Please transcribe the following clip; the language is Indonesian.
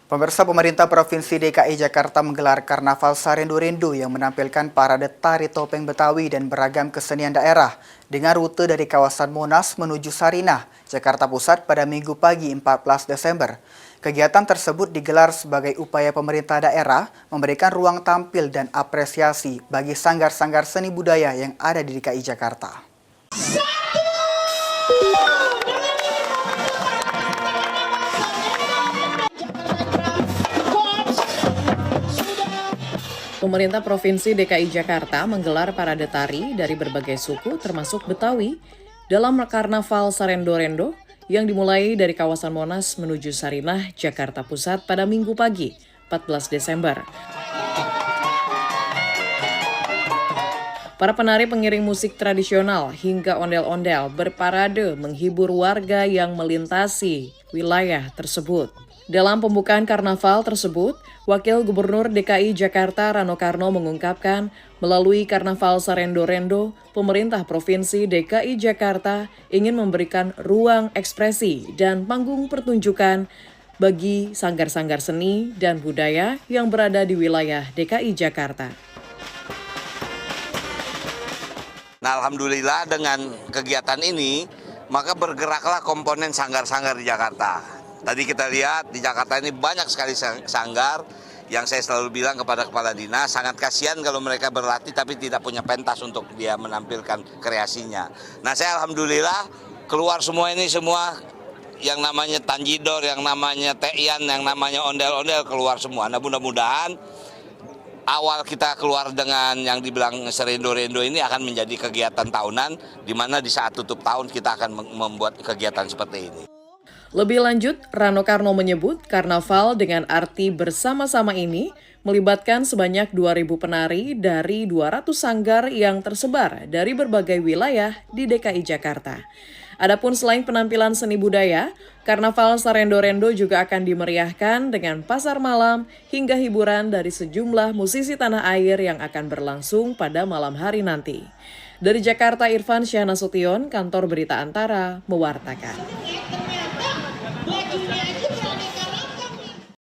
Pemirsa, pemerintah Provinsi DKI Jakarta menggelar Karnaval Sarindu-Rindu yang menampilkan parade tari topeng Betawi dan beragam kesenian daerah dengan rute dari kawasan Monas menuju Sarinah, Jakarta Pusat pada Minggu pagi 14 Desember. Kegiatan tersebut digelar sebagai upaya pemerintah daerah memberikan ruang tampil dan apresiasi bagi sanggar-sanggar seni budaya yang ada di DKI Jakarta. Pemerintah Provinsi DKI Jakarta menggelar parade tari dari berbagai suku termasuk Betawi dalam Karnaval Sarendo-Rendo yang dimulai dari kawasan Monas menuju Sarinah, Jakarta Pusat pada Minggu pagi, 14 Desember. Para penari pengiring musik tradisional hingga ondel-ondel berparade menghibur warga yang melintasi wilayah tersebut. Dalam pembukaan karnaval tersebut, Wakil Gubernur DKI Jakarta Rano Karno mengungkapkan, melalui Karnaval Sarendo-Rendo, pemerintah Provinsi DKI Jakarta ingin memberikan ruang ekspresi dan panggung pertunjukan bagi sanggar-sanggar seni dan budaya yang berada di wilayah DKI Jakarta. Nah, alhamdulillah dengan kegiatan ini, maka bergeraklah komponen sanggar-sanggar di Jakarta. Tadi kita lihat di Jakarta ini banyak sekali sanggar yang saya selalu bilang kepada kepala dinas, sangat kasihan kalau mereka berlatih tapi tidak punya pentas untuk dia menampilkan kreasinya. Nah, saya alhamdulillah keluar semua ini semua yang namanya tanjidor, yang namanya te'ian, yang namanya ondel-ondel keluar semua. Nah, mudah-mudahan awal kita keluar dengan yang dibilang Serendo-Rendo ini akan menjadi kegiatan tahunan, di mana di saat tutup tahun kita akan membuat kegiatan seperti ini. Lebih lanjut, Rano Karno menyebut karnaval dengan arti bersama-sama ini melibatkan sebanyak 2.000 penari dari 200 sanggar yang tersebar dari berbagai wilayah di DKI Jakarta. Adapun selain penampilan seni budaya, Karnaval Sarendo-Rendo juga akan dimeriahkan dengan pasar malam hingga hiburan dari sejumlah musisi tanah air yang akan berlangsung pada malam hari nanti. Dari Jakarta, Irfan Syah Nasution, Kantor Berita Antara, mewartakan.